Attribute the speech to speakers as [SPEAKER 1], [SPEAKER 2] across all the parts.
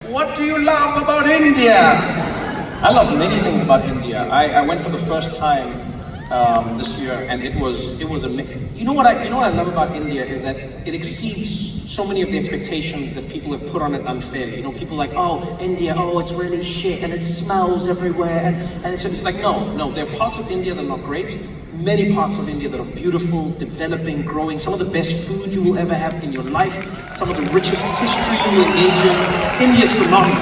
[SPEAKER 1] what do you love about India? I love many things about India. I went for the first time this year, and it was amazing. You know what I love about India is that it exceeds so many of the expectations that people have put on it unfairly. You know, people are like, oh, India, oh, it's really shit, and it smells everywhere, and it's like, no, there are parts of India that are not great. Many parts of India that are beautiful, developing, growing, some of the best food you will ever have in your life, some of the richest history you will engage in. India is phenomenal.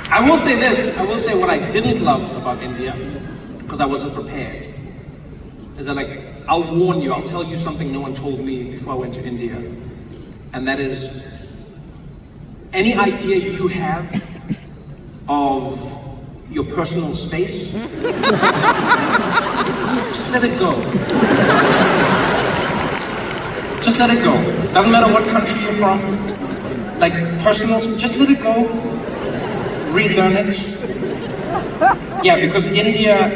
[SPEAKER 1] I will say this, I will say what I didn't love about India, because I wasn't prepared, is that, like, I'll warn you, I'll tell you something no one told me before I went to India, and that is, any idea you have of your personal space, just let it go. Just let it go. Doesn't matter what country you're from, like personal, just let it go. Relearn it. Yeah, because India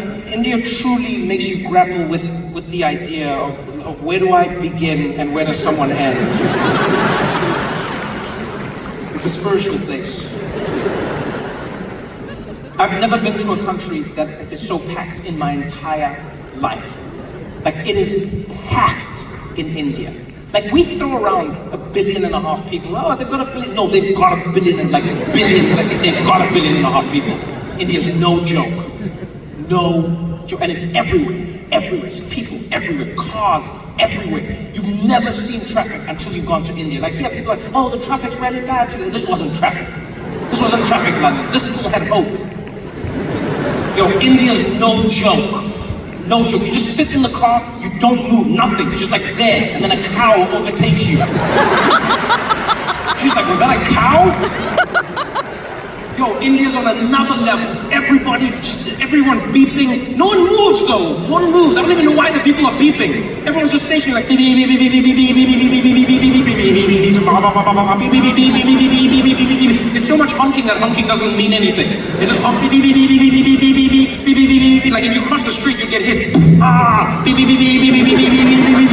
[SPEAKER 1] truly makes you grapple with the idea of where do I begin and where does someone end. It's a spiritual place. I've never been to a country that is so packed in my entire life. Like, it is packed in India. Like, we throw around 1.5 billion people. Oh, they've got 1 billion. No, they've got 1 billion and like 1 billion. Like, they've got 1.5 billion people. India's no joke. No joke. And it's everywhere. Everywhere. It's people everywhere. Cars everywhere. You've never seen traffic until you've gone to India. Like, here people are like, oh, the traffic's really bad today. This wasn't traffic. This wasn't traffic, London. This still had hope. Yo, India's no joke. No joke. You just sit in the car, you don't move, nothing. You're just like there, and then a cow overtakes you. She's like, was that a cow? Yo, India's on another level. Everyone beeping. No one moves though. No one moves. I don't even know why the people are beeping. Everyone's just stationary like beep beep beep beep beep beep beep beep beep beep beep beep beep. It's so much honking that honking doesn't mean anything. It's just honk beep beep beep beep beep beep beep beep beep beep beep beep. Like if you cross the street, you get hit. Ah, beep beep beep beep beep beep beep beep beep beep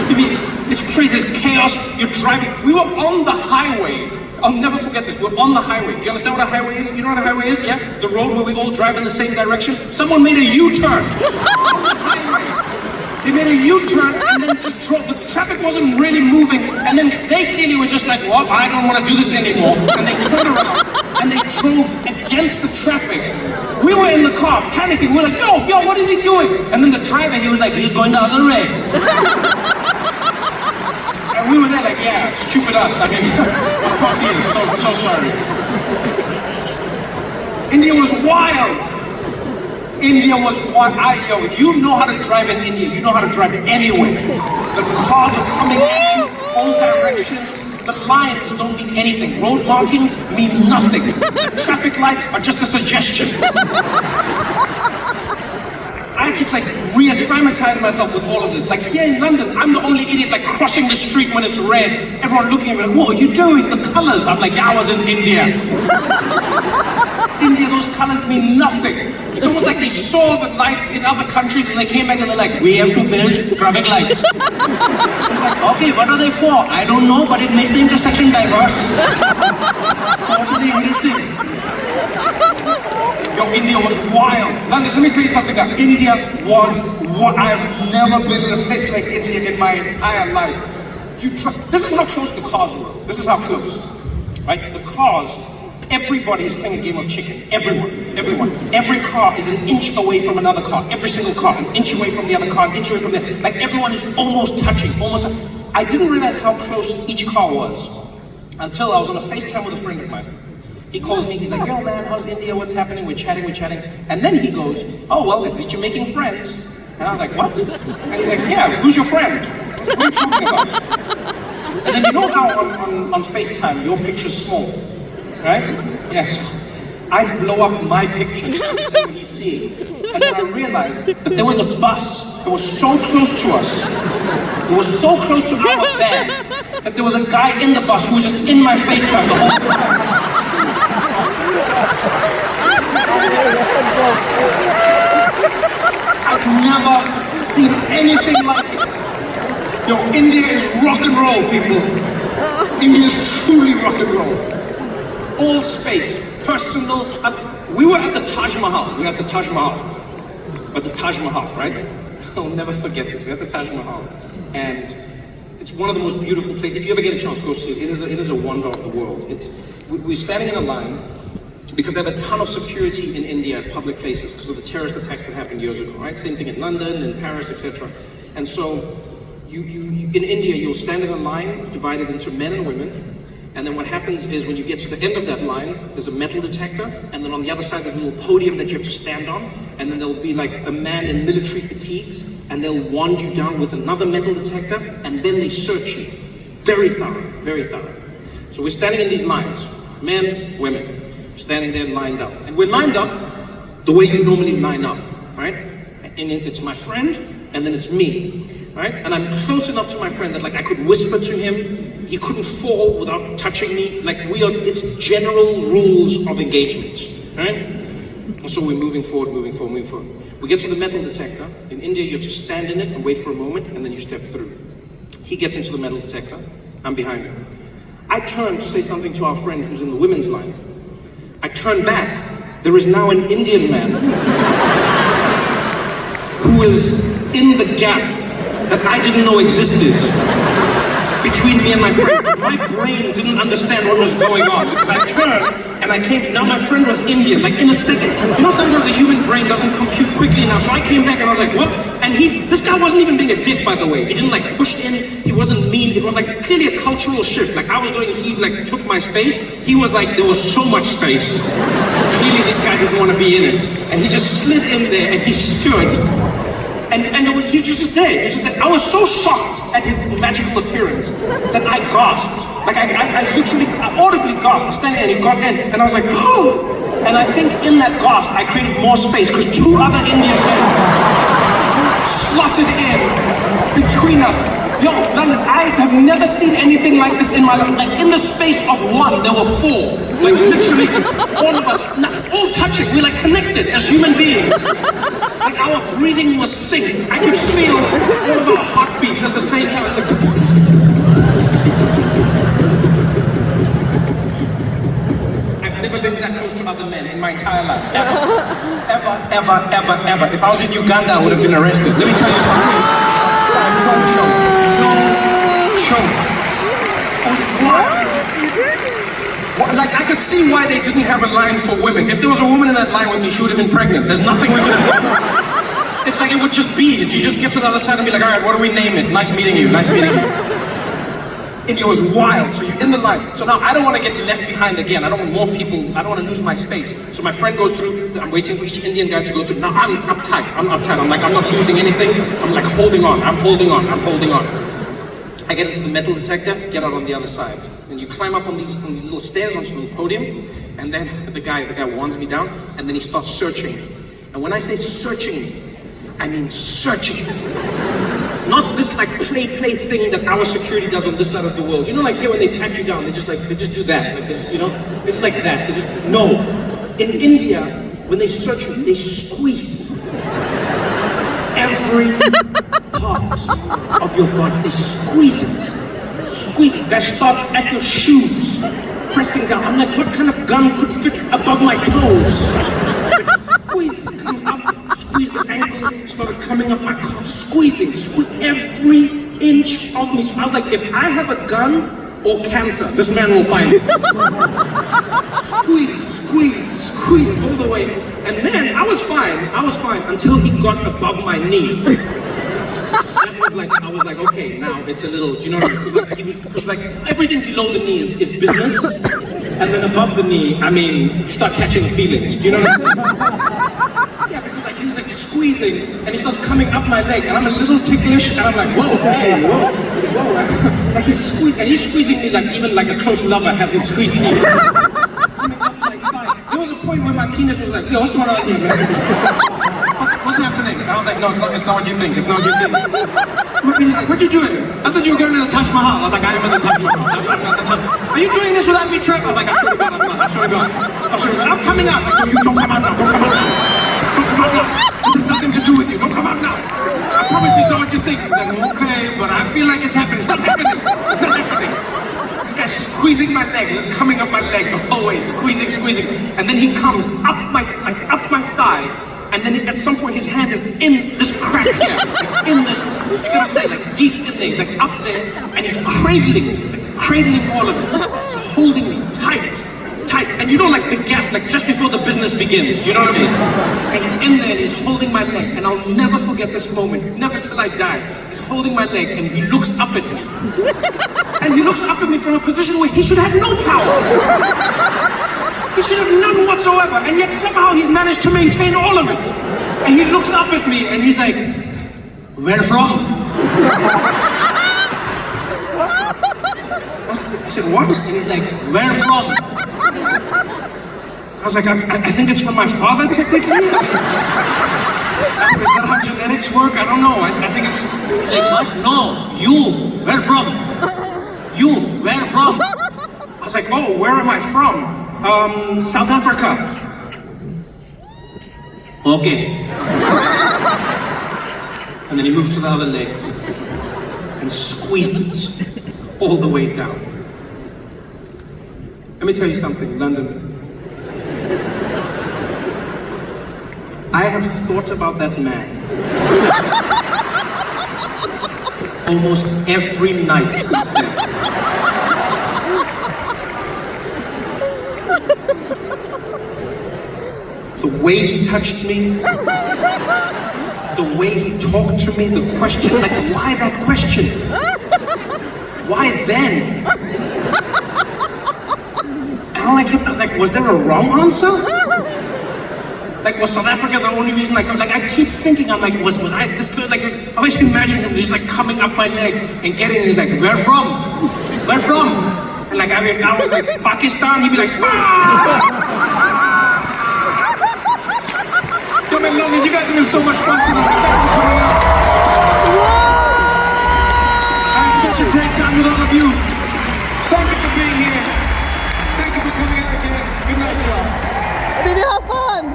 [SPEAKER 1] beep beep. It's crazy. There's chaos. You're driving. We were on the highway. I'll never forget this. We're on the highway. Do you understand what a highway is? You know what a highway is? Yeah? The road where we all drive in the same direction. Someone made a U-turn. They made a U-turn and then just drove. The traffic wasn't really moving. And then they clearly were just like, well, I don't want to do this anymore. And they turned around and they drove against the traffic. We were in the car panicking. We were like, yo, what is he doing? And then the driver, he was like, he's going the other way. And we were there like, yeah, stupid us. I mean, of course he is. So sorry. India was wild. India was wild. Yo, if you know how to drive in India, you know how to drive anywhere. The cars are coming at you all directions. The lines don't mean anything. Road markings mean nothing. Traffic lights are just a suggestion. I had to like re-acclimatize myself with all of this. Like here in London, I'm the only idiot like crossing the street when it's red. Everyone looking at me like, what are you doing? The colors. I'm like, yeah, I was in India. India, those colors mean nothing. It's almost like they saw the lights in other countries and they came back and they're like, we have to build traffic lights. It's like, okay, what are they for? I don't know, but it makes the intersection diverse. Totally interesting. Yo, India was wild. London, let me tell you something now. India was what I've never been in a place like India in my entire life. This is how close the cars were. This is how close. Right? The cars, everybody is playing a game of chicken. Everyone. Every car is an inch away from another car. Every single car, an inch away from the other car, an inch away from the other. Like everyone is almost touching, I didn't realize how close each car was until I was on a FaceTime with a friend of mine. He calls me, he's like, yo man, how's India, what's happening? We're chatting. And then he goes, oh well, at least you're making friends. And I was like, what? And he's like, yeah, who's your friend? I was like, what are you talking about? And then you know how on FaceTime, your picture's small, right? Yes. I blow up my picture to understand what he's seeing. And then I realized that there was a bus that was so close to us. It was so close to our van that there was a guy in the bus who was just in my FaceTime the whole time. I've never seen anything like it. Yo, India is rock and roll, people. India is truly rock and roll. all space, personal. We were at the Taj Mahal. At the Taj Mahal, right? I'll never forget this. We're at the Taj Mahal, and it's one of the most beautiful places. If you ever get a chance, go see it. It is a wonder of the world. We're standing in a line because they have a ton of security in India at public places because of the terrorist attacks that happened years ago, right? Same thing in London and Paris, etc. And so, you in India, you'll stand in a line divided into men and women. And then what happens is when you get to the end of that line, there's a metal detector, and then on the other side there's a little podium that you have to stand on, and then there'll be like a man in military fatigues, and they'll wand you down with another metal detector, and then they search you. Very thorough, very thorough. So we're standing in these lines, men, women, standing there lined up. And we're lined up the way you normally line up, right? And it's my friend, and then it's me, right? And I'm close enough to my friend that like I could whisper to him. He couldn't fall without touching me. Like it's general rules of engagement, right? And so we're moving forward. We get to the metal detector. In India, you have to stand in it and wait for a moment, and then you step through. He gets into the metal detector. I'm behind him. I turn to say something to our friend who's in the women's line. I turn back. There is now an Indian man who is in the gap that I didn't know existed between me and my friend. My brain didn't understand what was going on because I turned and I came. Now my friend was Indian, like in a second. You know, sometimes the human brain doesn't compute quickly enough. So I came back and I was like, what? And this guy wasn't even being a dick, by the way. He didn't like push in. He wasn't mean. It was like clearly a cultural shift. Like I was going, he like took my space. He was like, there was so much space. Clearly this guy didn't want to be in it. And he just slid in there and he stood. And he was just there. I was so shocked at his magical appearance that I gasped. Like I audibly gasped, standing there, and he got in, and I was like, oh! And I think in that gasp, I created more space because two other Indian men slotted in between us. Yo, London, I have never seen anything like this in my life. Like in the space of one, there were four. Like literally, all of us, all touching. We're like connected as human beings. Like our breathing was synced. I could feel all of our heartbeats at the same time. I've never been that close to other men in my entire life. Ever. If I was in Uganda, I would have been arrested. Let me tell you something. No joke. It was wild. Like I could see why they didn't have a line for women. If there was a woman in that line with me, she would have been pregnant. There's nothing we could have done. It's like it would just be. You just get to the other side and be like, all right, what do we name it? Nice meeting you. India was wild. So you're in the line. So now I don't want to get left behind again. I don't want more people. I don't want to lose my space. So my friend goes through. I'm waiting for each Indian guy to go through. Now I'm uptight. I'm like, I'm not losing anything. I'm like holding on. I'm holding on. I get into the metal detector, get out on the other side. And you climb up on these little stairs onto the podium, and then the guy wands me down, and then he starts searching me. And when I say searching me, I mean searching me. Not this like play thing that our security does on this side of the world. You know, like here when they pat you down, they just do that. Like this, you know, it's like that. It's just no. In India, when they search you, they squeeze every part of your body. They squeeze it. That starts at your shoes, pressing down. I'm like, what kind of gun could fit above my toes? Squeeze it, comes up, squeeze the ankle, started coming up my calf, squeezing every inch of me. So I was like, if I have a gun or cancer, this man will find it. Squeeze all the way. And then I was fine until he got above my knee. I was like, okay, now it's a little, do you know what I mean? Because like everything below the knee is business, and then above the knee, I mean, you start catching feelings. Do you know what I'm saying? Yeah, because like he's like squeezing, and he starts coming up my leg, and I'm a little ticklish, and I'm like, whoa. Like he's squeezing me like even like a close lover hasn't squeezed me. Coming up my thigh. There was a point where my penis was like, yo, what's going on here, man? What's happening? And I was like, no, it's not what you think. He's like, what you doing? I thought you were going to the Taj Mahal. I was like, I am in the Taj Mahal. Are you doing this without me, Trevor? I was like, I swear to God, I'm not. I'm coming out. Like, you don't come out now. Don't come out now. This has nothing to do with you. Don't come out now. I promise it's not what you think. I'm like, okay, but I feel like it's happening. It's not happening. this guy's squeezing my leg. He's coming up my leg always, squeezing. And then he comes up my thigh. And then at some point his hand is in this crack here, like in this, you know what I'm saying, like deep in there. He's like up there, and he's cradling all of it. He's holding me tight. And you know, like the gap, like just before the business begins, you know what I mean? And he's in there and he's holding my leg, and I'll never forget this moment, never till I die. He's holding my leg and he looks up at me. And he looks up at me from a position where he should have no power. He should have none whatsoever, and yet somehow he's managed to maintain all of it. And he looks up at me and he's like, "Where from?" I said, "What?" And he's like, "Where from?" I was like, I think it's from my father, technically. Is that how genetics work? I don't know. I think it's... He's like, "What? No, you, where from? You, where from?" I was like, "Oh, where am I from? South Africa." Okay. And then he moved to the other leg and squeezed it all the way down. Let me tell you something, London. I have thought about that man almost every night since then. The way he touched me, the way he talked to me, the question, like, why that question? Why then? And all I was like, was there a wrong answer? Like, was South Africa the only reason? Like I keep thinking, I'm like, was I this good? Like, I always imagine him just like coming up my leg and getting, he's like, "Where from? Where from?" And like, if I was like Pakistan, he'd be like, "Ah!" Yo, man, London, you guys have been so much fun tonight. Thank you for coming out. I had such a great time with all of you. Thank you for being here. Thank you for coming out again. Good night, y'all.
[SPEAKER 2] Did you have fun?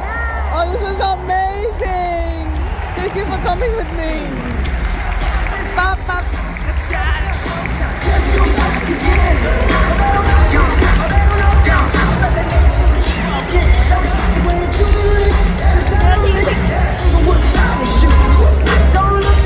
[SPEAKER 2] Oh, this is amazing. Thank you for coming with me. Bye, bye.